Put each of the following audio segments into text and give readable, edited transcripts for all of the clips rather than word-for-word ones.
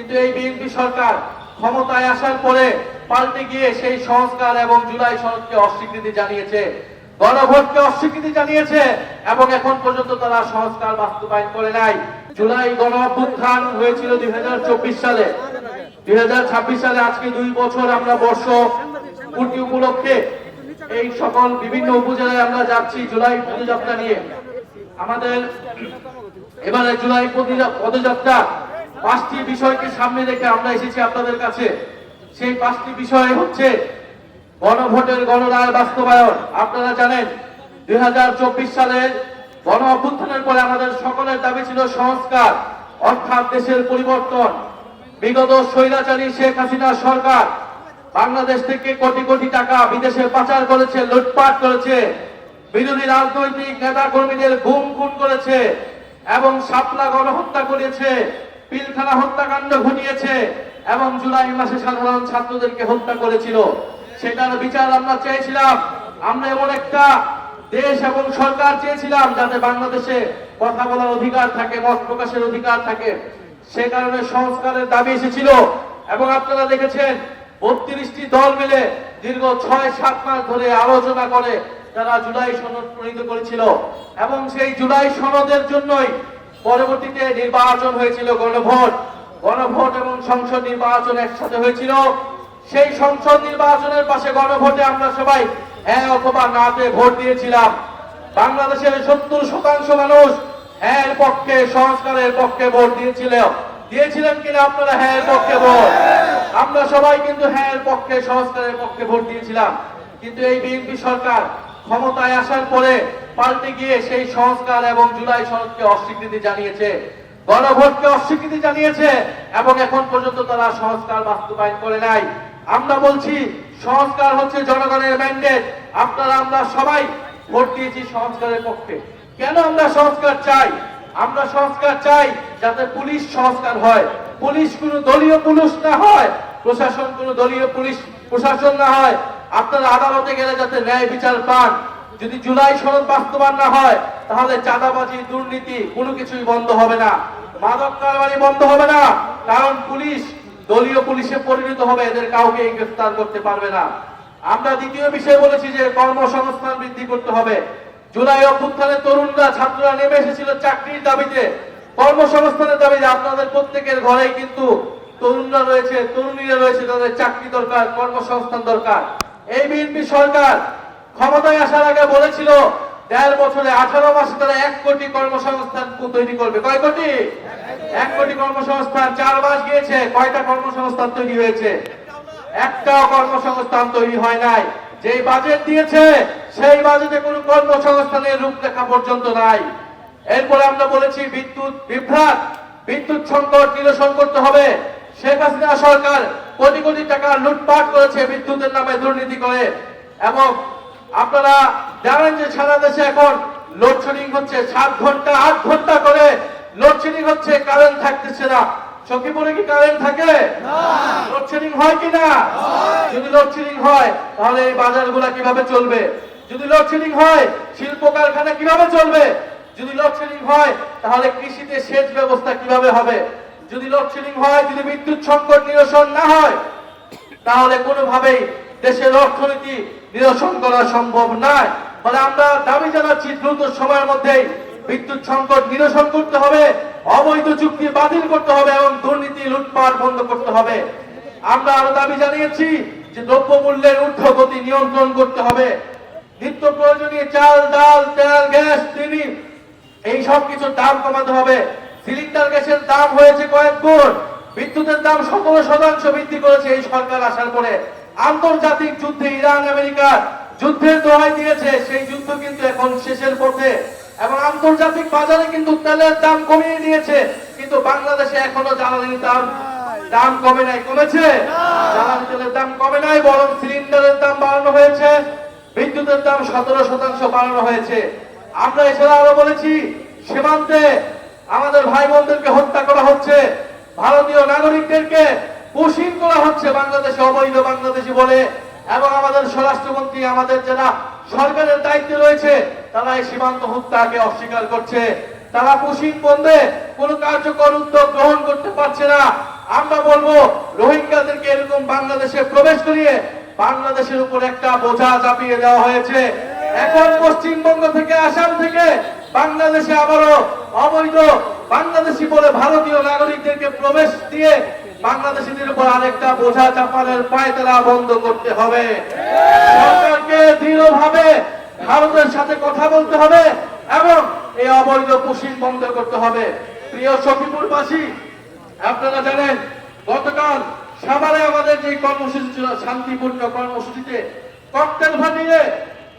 কিন্তু এই বিএনপি সরকার ক্ষমতায় আসার পরে পাল্টে গিয়ে সেই সংস্কার এবং জুলাই সনদকে অস্বীকৃতি জানিয়েছে, গণভোটকে অস্বীকৃতি জানিয়েছে এবং এখন পর্যন্ত তারা সংস্কার বাস্তবায়ন করে নাই। জুলাই গণ অভ্যুত্থান হয়েছিল 2024 সালে, 2026 সালে আজকে 2 বছর আমরা বর্ষ পূর্তি উপলক্ষে এই সকল বিভিন্ন উপজেলায় আমরা যাচ্ছি জুলাই পদযাত্রা নিয়ে। আমাদের এবারে জুলাই পদযাত্রা 5টি বিষয়কে সামনে রেখে আমরা এসেছি আপনাদের কাছে। সেই 5টি বিষয় হচ্ছে গণভোটের গণরায় বাস্তবায়ন। আপনারা জানেন 2024 সালের গণ অভ্যুত্থানের পরে আমাদের সকলের দাবি ছিল সংস্কার, অর্থাৎ দেশের পরিবর্তন। বিগত স্বৈরাচারী শেখ হাসিনা সরকার বাংলাদেশ থেকে কোটি কোটি টাকা বিদেশে পাচার করেছে, লুটপাট করেছে, বিরোধী রাজনৈতিক নেতা কর্মীদের গুম খুন করেছে এবং শাপলা গণহত্যা করেছে, পিলখানা হত্যাকাণ্ড ঘটিয়েছে এবং জুলাই মাসে সাধারণ ছাত্রদেরকে হত্যা করেছিল। সেটার বিচার আমরা চেয়েছিলাম। আমরা এমন একটা দেশ এবং সরকার চেয়েছিলাম যাতে বাংলাদেশে কথা বলার অধিকার থাকে, মত প্রকাশের অধিকার থাকে। সে কারণে সংস্কারের দাবি এসেছিল এবং আপনারা দেখেছেন 32টি দল মিলে দীর্ঘ 6-7 মাস ধরে আলোচনা করে তারা জুলাই সনদ প্রণীত করেছিল এবং সেই জুলাই সনদের জন্যই পরবর্তীতে নির্বাচন হয়েছিল, গণভোট এবং সংসদ নির্বাচন একসাথে হয়েছিল। সেই সংসদ নির্বাচনের পাশে গণভোটে আমরা সবাই হ্যাঁ অথবা নাতে ভোট দিয়েছিলাম। বাংলাদেশের 70% মানুষ হ্যাঁ এর পক্ষে, সংস্কারের পক্ষে ভোট দিয়েছিলেন কিনা আপনারা? হ্যাঁ এর পক্ষে ভোট। আমরা সবাই কিন্তু হ্যাঁ এর পক্ষে, সংস্কারের পক্ষে ভোট দিয়েছিলাম। কিন্তু এই বিএনপি সরকার ক্ষমতায় আসার পরে পাল্টে গিয়ে সেই সংস্কার এবং জুলাই সনদকে অস্বীকৃতি জানিয়েছে, গণভোটকে অস্বীকৃতি জানিয়েছে এবং এখন পর্যন্ত তারা সংস্কার বাস্তবায়ন করে নাই। আমরা বলছি সংস্কার হচ্ছে জনগণের ম্যান্ডেট। আমরা সবাই ভোট দিয়েছি সংস্কারের পক্ষে। কেন আমরা সংস্কার চাই? আমরা সংস্কার চাই যাতে পুলিশ সংস্কার হয়, পুলিশ কোনো দলীয় পুলিশ না হয়, প্রশাসন কোনো দলীয় পুলিশ প্রশাসন না হয়। আপনারা আদালতে গেলে যাতে ন্যায় বিচার পান। যদি জুলাই সনদ বাস্তবায়ন না হয় তাহলে চাঁদাবাজি, দুর্নীতি কোনো কিছুই বন্ধ হবে না, মাদক কারবারি বন্ধ হবে না, কারণ পুলিশ দলীয় পুলিশে পরিণত হবে, এদের কাউকে গ্রেফতার করতে পারবে না। আমরা দ্বিতীয় বিষয় বলেছি যে কর্মসংস্থান বৃদ্ধি করতে হবে। জুলাই অভ্যুত্থানে তরুণরা, ছাত্ররা নেমে এসেছিল চাকরির দাবিতে, কর্মসংস্থানের দাবিতে। আপনাদের প্রত্যেকের ঘরেই কিন্তু তরুণরা রয়েছে, তরুণীরা রয়েছে, তাদের চাকরি দরকার, কর্মসংস্থান দরকার। এই বিএনপি সরকার ক্ষমতায় আসার আগে বলেছিল 1.5 বছরে 18 মাসে তারা 1 কোটি কর্মসংস্থান তৈরি করবে। কয় কোটি? 1 কোটি কর্মসংস্থান। 4 মাস গিয়েছে, কয়টা কর্মসংস্থান তৈরি হয়েছে? একটাও কর্মসংস্থান তৈরি হয় নাই। যেই বাজেট দিয়েছে সেই বাজেটে কোনো কর্মসংস্থানের রূপরেখা পর্যন্ত নাই। এরপরে আমরা বলেছি বিদ্যুৎ বিভ্রাট, বিদ্যুৎ সংকট নিরসন করতে হবে। শেখ হাসিনা সরকার কোটি কোটি টাকা লুটপাট করেছে বিদ্যুতের নামে, দুর্নীতি করে। এবং আপনারা জানেন যে সারা দেশে এখন লোডশেডিং হচ্ছে, 7 ঘন্টা 8 ঘন্টা করে লোডশেডিং হচ্ছে, কারেন্ট থাকতেছে না। সখীপুরে কি কারেন্ট থাকে? লোডশেডিং হয় কিনা? যদি লোডশেডিং হয় তাহলে এই বাজারগুলা কিভাবে চলবে? যদি লোডশেডিং হয় শিল্প কারখানা কিভাবে চলবে? যদি লোডশেডিং হয় তাহলে কৃষিতে সেচ ব্যবস্থা কিভাবে হবে? যদি লোডশেডিং হয়, যদি বিদ্যুৎ সংকট নিরসন না হয় তাহলে কোনোভাবেই দেশের অর্থনীতি নিরসন করা সম্ভব নয়। ফলে আমরা দাবি জানাচ্ছি দ্রুত সময়ের মধ্যেই বিদ্যুৎ সংকট নিরসন করতে হবে, অবৈধ চুক্তি বাতিল করতে হবে এবং দুর্নীতি, লুটপাট বন্ধ করতে হবে। আমরা আরো দাবি জানিয়েছি যে দ্রব্যমূল্যের ঊর্ধ্বগতি নিয়ন্ত্রণ করতে হবে। নিত্য প্রয়োজনীয় চাল, ডাল, তেল, গ্যাস, চিনি এই সব কিছুর দাম কমাতে হবে। সিলিন্ডার গ্যাসের দাম হয়েছে কয়েক গুণ, বিদ্যুতের দাম 17% বৃদ্ধি করেছে এই সরকার আসার পরে। আন্তর্জাতিক যুদ্ধে ইরান আমেরিকা যুদ্ধের দোহাই দিয়েছে, সেই যুদ্ধ কিন্তু এখন শেষের পথে এবং আন্তর্জাতিক বাজারে কিন্তু তেলের দাম কমিয়ে দিয়েছে, কিন্তু বাংলাদেশে এখনো জ্বালানির দাম কমে নাই। কমেছে? জ্বালানি তেলের দাম কমে নাই, বরং সিলিন্ডারের দাম বাড়ানো হয়েছে, বিদ্যুতের দাম 17% বাড়ানো হয়েছে। আমরা এছাড়া আরো বলেছি সীমান্তে আমাদের ভাই বোনদেরকে হত্যা করা হচ্ছে, ভারতীয় নাগরিকদেরকে পুশিং করা হচ্ছে বাংলাদেশে অবৈধ বাংলাদেশি বলে, এবং আমাদের স্বরাষ্ট্রমন্ত্রী, আমাদের যারা সরকারের দায়িত্বে রয়েছে তারা এই সীমান্ত হত্যাকে অস্বীকার করছে। তারা পুশিং বন্ধে কোনো কার্যকর উদ্যোগ গ্রহণ করতে পারছে না। আমরা বলবো রোহিঙ্গাদেরকে এরকম বাংলাদেশে প্রবেশ করিয়ে বাংলাদেশের উপর একটা বোঝা চাপিয়ে দেওয়া হয়েছে। এখন পশ্চিমবঙ্গ থেকে, আসাম থেকে বাংলাদেশে আবারও অবৈধ বাংলাদেশি বলে ভারতীয় নাগরিকদেরকে প্রবেশ দিয়ে বাংলাদেশিদের উপর আরেকটা বোঝা চাপানোর পায়তারা বন্ধ করতে হবে। সরকারকে দৃঢ়ভাবে ভারতের সাথে কথা বলতে হবে এবং এই অবৈধ পুশিং বন্ধ করতে হবে। প্রিয় সখীপুরবাসী, আপনারা জানেন গতকাল সাভারে আমাদের যে কর্মসূচি ছিল, শান্তিপূর্ণ কর্মসূচিতে ককটেল ফাটিয়ে,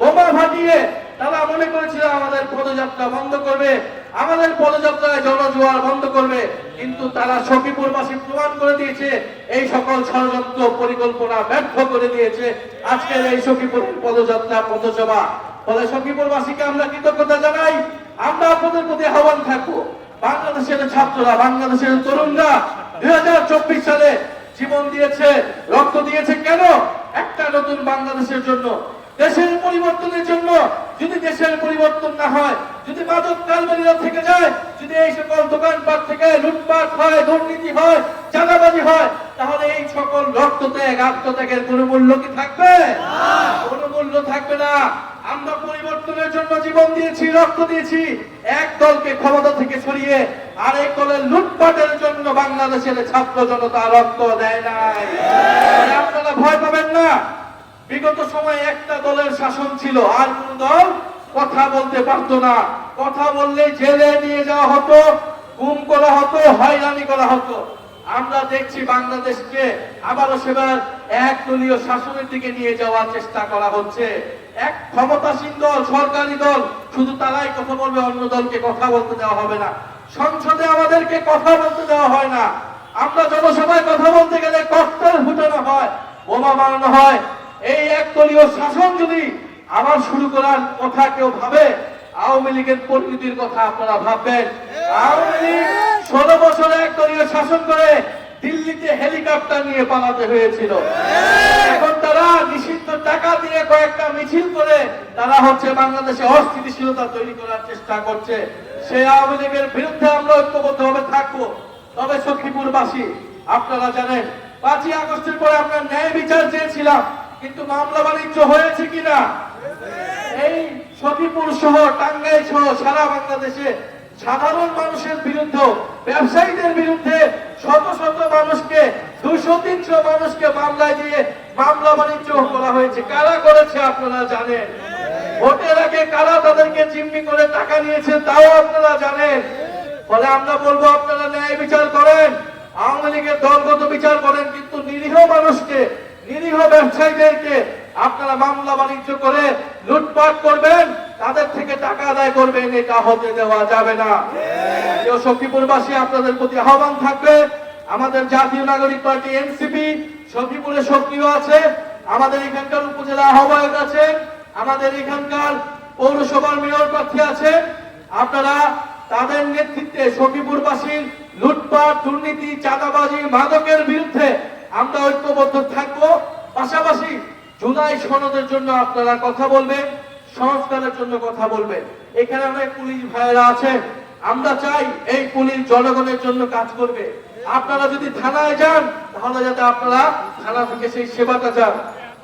বোমা ফাটিয়ে তারা মনে করেছিল আমাদের পদযাত্রা বন্ধ করবে, আমাদের পদযাত্রায় জনজোয়ার বন্ধ করবে, কিন্তু তারা সখীপুরবাসী প্রমাণ করে দিয়েছে এই সকল ষড়যন্ত্র পরিকল্পনা ব্যর্থ করে দিয়েছে আজকের এই সখীপুর পদযাত্রা পথসভা। ফলে সখীপুরবাসীকে আমরা কৃতজ্ঞতা জানাই। আমরা আপনাদের প্রতি আহ্বান থাকবো, বাংলাদেশের ছাত্ররা, বাংলাদেশের তরুণরা 2024 সালে জীবন দিয়েছে, রক্ত দিয়েছে কেন? একটা নতুন বাংলাদেশের জন্য, দেশের পরিবর্তনের জন্য। যদি দেশের পরিবর্তন না হয়, যদি মাদক কারবারিরা থেকে যায়, যদি এই সকল দোকানপাট থেকে লুটপাট হয়, দুর্নীতি হয়, চাঁদাবাজি হয়, তাহলে এই সকল রক্তত্যাগ, আত্মত্যাগের কোনো মূল্য কি থাকবে? কোনো মূল্য থাকবে না। আমরা পরিবর্তনের জন্য জীবন দিয়েছি, রক্ত দিয়েছি। এক দলকে ক্ষমতা থেকে সরিয়ে আরেক দলের লুটপাটের জন্য বাংলাদেশের ছাত্র জনতা রক্ত দেয় নাই। আপনারা ভয় পাবেন না। বিগত সময়ে একটা দলের শাসন ছিল, আর কোন দল কথা বলতে পারতো না। কথা বললে জেলে নিয়ে যাওয়া হতো, গুম করা হতো, হয়রানি করা হতো। আমরা দেখছি বাংলাদেশকে আবারও সেবার একদলীয় শাসনের দিকে নিয়ে যাওয়ার চেষ্টা করা হচ্ছে। এক ক্ষমতাসীন দল, সরকারি দল, শুধু তারাই কথা বলবে, অন্য দলকে কথা বলতে দেওয়া হবে না। সংসদে আমাদেরকে কথা বলতে দেওয়া হয় না। আমরা জনসভায় কথা বলতে গেলে ককটেল ফুটানো হয়, বোমা বানানো হয়। এই একদলীয় শাসন যদি আবার শুরু করার কথা কেউ ভাবে, আওয়ামী লীগের পরিণতির কথা আপনারা ভাববেন। আওয়ামী লীগ 16 বছর একদলীয় শাসন করে দিল্লিতে হেলিকপ্টার নিয়ে পালাতে হয়েছিল। এখন তারা নিষিদ্ধ টাকা দিয়ে কয়েকটা মিছিল করে তারা হচ্ছে বাংলাদেশে অস্থিতিশীলতা তৈরি করার চেষ্টা করছে। সেই আওয়ামী লীগের বিরুদ্ধে আমরা ঐক্যবদ্ধভাবে থাকবো। তবে সখীপুরবাসী, আপনারা জানেন 5ই আগস্টের পরে আমরা ন্যায় বিচার চেয়েছিলাম, কিন্তু মামলা বাণিজ্য হয়েছে কিনা? এই সখীপুর সহ, টাঙ্গাইল সহ সারা বাংলাদেশে সাধারণ মানুষের বিরুদ্ধে, ব্যবসায়ীদের বিরুদ্ধে শত শত মানুষকে, 200-300 মানুষকে মামলায় দিয়ে মামলা বাণিজ্য করা হয়েছে। কারা করেছে আপনারা জানেন। ভোটের আগে কারা তাদেরকে জিম্মি করে টাকা নিয়েছে তাও আপনারা জানেন। ফলে আমরা বলবো, আপনারা ন্যায় বিচার করেন, আওয়ামী লীগের দলগত বিচার করেন, কিন্তু নিরীহ মানুষকে, নিরীহ ব্যবসায়ীদেরকে আপনারা মামলা বাণিজ্য করে লুটপাট করবেন, তাদের থেকে টাকা আদায় করবেন, এটা হতে দেওয়া যাবে না। সখীপুরবাসী, আপনাদের প্রতি আহ্বান থাকবে, আমাদের জাতীয় নাগরিক পার্টি এনসিপি সখীপুরে সক্রিয় আছে। আমাদের এখানকার উপজেলা আহ্বায়ক আছেন, আমাদের এখানকার পৌরসভার মেয়র প্রার্থী আছেন। আপনারা তাদের নেতৃত্বে সখীপুরবাসীর লুটপাট, দুর্নীতি, চাঁদাবাজি, মাদকের বিরুদ্ধে আমরা ঐক্যবদ্ধ থাকবো। পাশাপাশি জুলাই সনদের জন্য আপনারা কথা বলবেন, সংস্কারের জন্য কথা বলবেন। এখানে অনেক পুলিশ ভাইয়েরা আছেন, আমরা চাই এই পুলিশ জনগণের জন্য কাজ করবে। আপনারা যদি থানায় যান, তাহলে যাতে আপনারা থানা থেকে সেই সেবাটা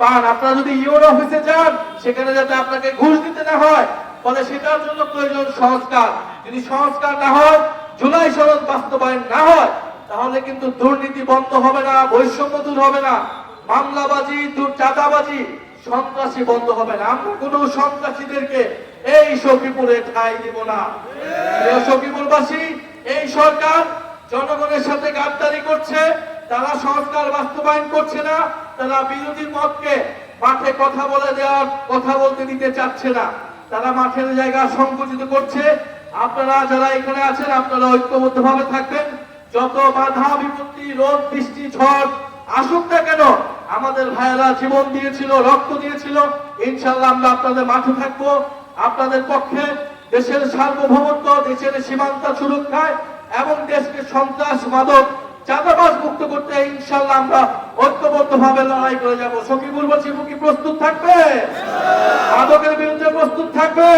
পান। আপনারা যদি ইউর অফিসে যান, সেখানে যাতে আপনাকে ঘুষ দিতে না হয়। ফলে সেটার জন্য প্রয়োজন সংস্কার। যদি সংস্কার না হয়, জুলাই সনদ বাস্তবায়ন না হয়, তাহলে কিন্তু দুর্নীতি বন্ধ হবে না, বৈষম্য দূর হবে না, মামলাবাজি, চাঁদাবাজি, সন্ত্রাসী বন্ধ হবে না। আমরা কোনো সন্ত্রাসীদেরকে এই সখীপুরে ঠাঁই দিব না। সখীপুরবাসী, এই সরকার জনগণের সাথে গাদ্দারি করছে, তারা সংস্কার বাস্তবায়ন করছে না, তারা বিরোধী মতকে মাঠে কথা বলে দেওয়ার, কথা বলতে দিতে চাচ্ছে না, তারা মাঠের জায়গা সংকুচিত করছে। আপনারা যারা এখানে আছেন, আপনারা ঐক্যবদ্ধ ভাবে থাকবেন। যত বাধা বিপত্তি, রোদ বৃষ্টি ঝড় আসুক না কেন, আমাদের ভাইয়েরা জীবন দিয়েছিল, রক্ত দিয়েছিল, ইনশাআল্লাহ আমরা আপনাদের মাঠে থাকবো, আপনাদের পক্ষে। দেশের সার্বভৌমত্ব, দেশের সীমান্ত সুরক্ষায় এবং দেশকে সন্ত্রাস, মাদক, চাঁদাবাজ মুক্ত করতে ইনশাআল্লাহ আমরা ঐক্যবদ্ধ ভাবে লড়াই করে যাব। সখীপুরবাসী কি প্রস্তুত থাকবে? মাদকের বিরুদ্ধে প্রস্তুত থাকবে?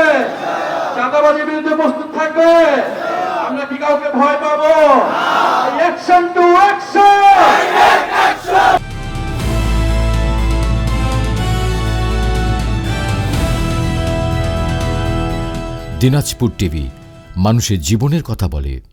চাঁদাবাজির বিরুদ্ধে প্রস্তুত থাকবে? আমরা কি কাউকে ভয় পাবো? Action to action. Dinajpur TV, মানুষের জীবনের কথা বলে।